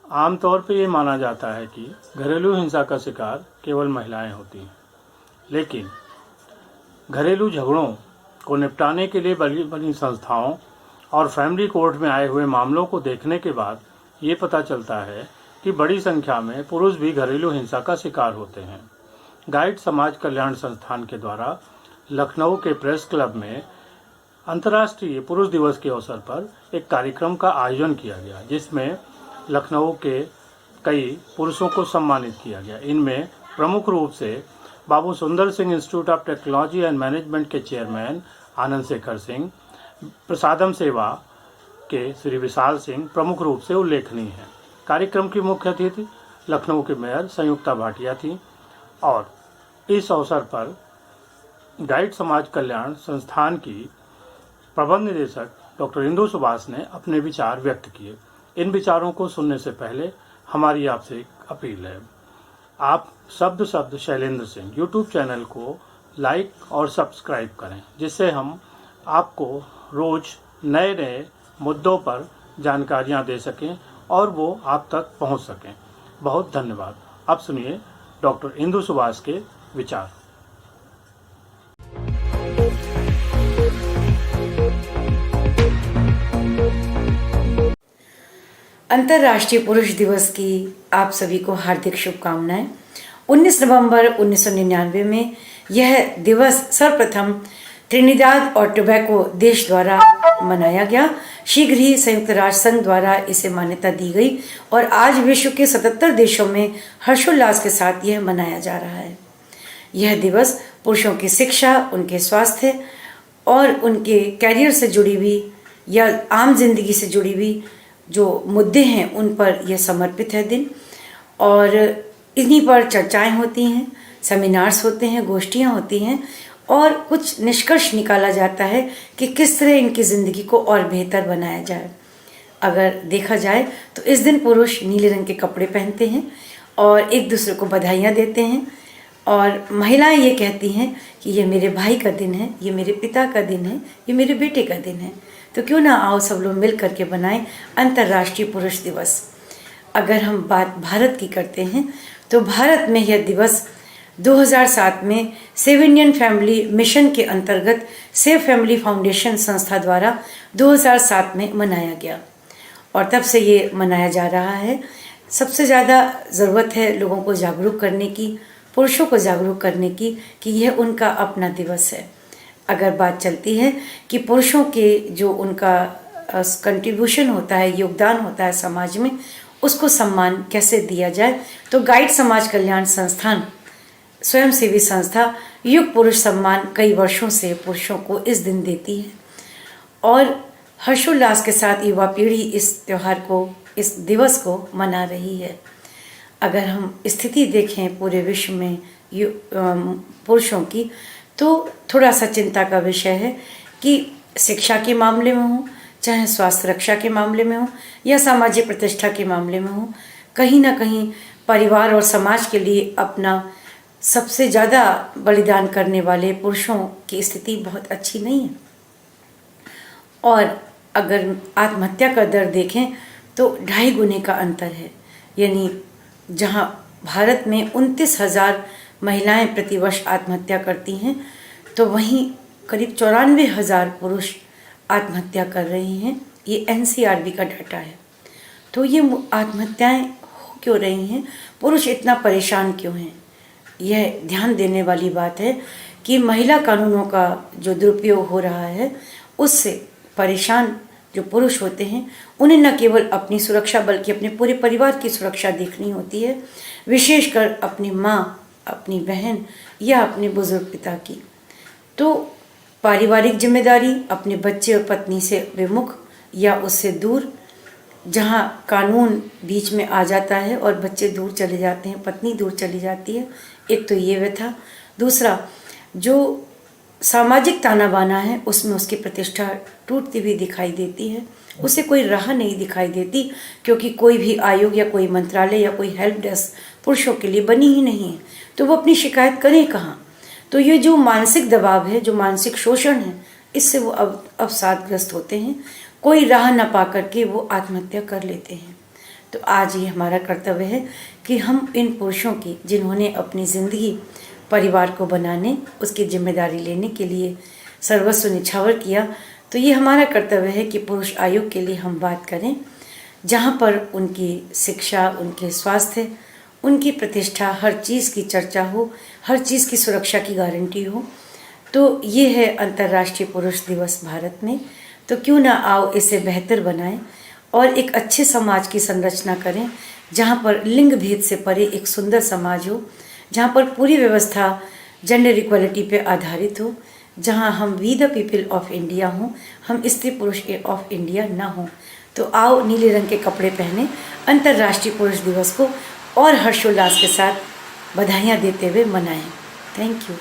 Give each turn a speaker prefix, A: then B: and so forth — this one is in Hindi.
A: आमतौर पर ये माना जाता है कि घरेलू हिंसा का शिकार केवल महिलाएं होती हैं, लेकिन घरेलू झगड़ों को निपटाने के लिए बनी संस्थाओं और फैमिली कोर्ट में आए हुए मामलों को देखने के बाद ये पता चलता है कि बड़ी संख्या में पुरुष भी घरेलू हिंसा का शिकार होते हैं। गाइड समाज कल्याण संस्थान के द्वारा लखनऊ के प्रेस क्लब में अंतर्राष्ट्रीय पुरुष दिवस के अवसर पर एक कार्यक्रम का आयोजन किया गया, जिसमें लखनऊ के कई पुरुषों को सम्मानित किया गया। इनमें प्रमुख रूप से बाबू सुंदर Singh institute of technology and management के चेयरमैन आनंद शेखर सिंह, प्रसादम सेवा के श्री विशाल सिंह प्रमुख रूप से उल्लेखनीय हैं। कार्यक्रम की मुख्य अतिथि लखनऊ के मेयर संयुक्ता भाटिया थी और इस अवसर पर गाइड समाज कल्याण संस्थान की प्रबंध निदेशक डॉक्टर इंदु सुभाष ने अपने विचार व्यक्त किए। इन विचारों को सुनने से पहले हमारी आपसे एक अपील है, आप शब्द शैलेंद्र सिंह यूट्यूब चैनल को लाइक और सब्सक्राइब करें, जिससे हम आपको रोज नए नए मुद्दों पर जानकारियां दे सकें और वो आप तक पहुंच सकें। बहुत धन्यवाद। अब सुनिए डॉक्टर इंदु सुभाष के विचार।
B: अंतर्राष्ट्रीय पुरुष दिवस की आप सभी को हार्दिक शुभकामनाएं। 19 नवंबर 1999 में यह दिवस सर्वप्रथम त्रिनिदाद और टोबैको देश द्वारा मनाया गया। शीघ्र ही संयुक्त राष्ट्र संघ द्वारा इसे मान्यता दी गई और आज विश्व के 77 देशों में हर्षोल्लास के साथ यह मनाया जा रहा है। यह दिवस पुरुषों की शिक्षा, उनके स्वास्थ्य और उनके कैरियर से जुड़ी हुई या आम जिंदगी से जुड़ी हुई जो मुद्दे हैं उन पर यह समर्पित है दिन, और इन्हीं पर चर्चाएं होती हैं, सेमिनार्स होते हैं, गोष्ठियां होती हैं और कुछ निष्कर्ष निकाला जाता है कि किस तरह इनकी ज़िंदगी को और बेहतर बनाया जाए। अगर देखा जाए तो इस दिन पुरुष नीले रंग के कपड़े पहनते हैं और एक दूसरे को बधाइयाँ देते हैं, और महिलाएं ये कहती हैं कि ये मेरे भाई का दिन है, ये मेरे पिता का दिन है, ये मेरे बेटे का दिन है। तो क्यों ना आओ सब लोग मिल करके बनाएं अंतर्राष्ट्रीय पुरुष दिवस। अगर हम बात भारत की करते हैं तो भारत में यह दिवस 2007 में सेव इंडियन फैमिली मिशन के अंतर्गत सेव फैमिली फाउंडेशन संस्था द्वारा 2007 में मनाया गया और तब से ये मनाया जा रहा है। सबसे ज़्यादा ज़रूरत है लोगों को जागरूक करने की, पुरुषों को जागरूक करने की कि यह उनका अपना दिवस है। अगर बात चलती है कि पुरुषों के जो उनका कंट्रीब्यूशन होता है, योगदान होता है समाज में, उसको सम्मान कैसे दिया जाए, तो गाइड समाज कल्याण संस्थान स्वयंसेवी संस्था युग पुरुष सम्मान कई वर्षों से पुरुषों को इस दिन देती है और हर्षोल्लास के साथ युवा पीढ़ी इस त्यौहार को, इस दिवस को मना रही है। अगर हम स्थिति देखें पूरे विश्व में पुरुषों की, तो थोड़ा सा चिंता का विषय है कि शिक्षा के मामले में हो, चाहे स्वास्थ्य रक्षा के मामले में हो या सामाजिक प्रतिष्ठा के मामले में हो, कहीं ना कहीं परिवार और समाज के लिए अपना सबसे ज़्यादा बलिदान करने वाले पुरुषों की स्थिति बहुत अच्छी नहीं है। और अगर आत्महत्या का दर देखें तो 2.5 गुने का अंतर है, यानी जहां भारत में 29,000 महिलाएं प्रतिवर्ष आत्महत्या करती हैं, तो वहीं करीब 94,000 पुरुष आत्महत्या कर रहे हैं। ये NCRB का डाटा है। तो ये आत्महत्याएं हो क्यों रही हैं, पुरुष इतना परेशान क्यों हैं? यह ध्यान देने वाली बात है कि महिला कानूनों का जो दुरुपयोग हो रहा है, उससे परेशान जो पुरुष होते हैं उन्हें न केवल अपनी सुरक्षा बल्कि अपने पूरे परिवार की सुरक्षा देखनी होती है, विशेषकर अपनी माँ, अपनी बहन या अपने बुजुर्ग पिता की। तो पारिवारिक जिम्मेदारी अपने बच्चे और पत्नी से विमुख या उससे दूर, जहाँ कानून बीच में आ जाता है और बच्चे दूर चले जाते हैं, पत्नी दूर चली जाती है, एक तो ये व्यथा। दूसरा, जो सामाजिक ताना बाना है उसमें उसकी प्रतिष्ठा टूटती हुई दिखाई देती है, उसे कोई राह नहीं दिखाई देती, क्योंकि कोई भी आयोग या कोई मंत्रालय या कोई हेल्प डेस्क पुरुषों के लिए बनी ही नहीं है, तो वो अपनी शिकायत करें कहाँ। तो ये जो मानसिक दबाव है, जो मानसिक शोषण है, इससे वो अवसादग्रस्त होते हैं, कोई राह न पा करके वो आत्महत्या कर लेते हैं। तो आज ये हमारा कर्तव्य है कि हम इन पुरुषों की, जिन्होंने अपनी ज़िंदगी परिवार को बनाने, उसकी जिम्मेदारी लेने के लिए सर्वस्व निछावर किया, तो ये हमारा कर्तव्य है कि पुरुष आयोग के लिए हम बात करें, जहाँ पर उनकी शिक्षा, उनके स्वास्थ्य, उनकी प्रतिष्ठा, हर चीज़ की चर्चा हो, हर चीज़ की सुरक्षा की गारंटी हो। तो ये है अंतर्राष्ट्रीय पुरुष दिवस भारत में। तो क्यों ना आओ इसे बेहतर बनाएं और एक अच्छे समाज की संरचना करें, जहाँ पर लिंग भेद से परे एक सुंदर समाज हो, जहाँ पर पूरी व्यवस्था जेंडर इक्वलिटी पे आधारित हो, जहाँ हम we the people of India हों, हम स्त्री पुरुष ऑफ इंडिया ना हों। तो आओ नीले रंग के कपड़े पहने अंतर्राष्ट्रीय पुरुष दिवस को और हर्षोल्लास के साथ बधाइयाँ देते हुए मनाएं। Thank you.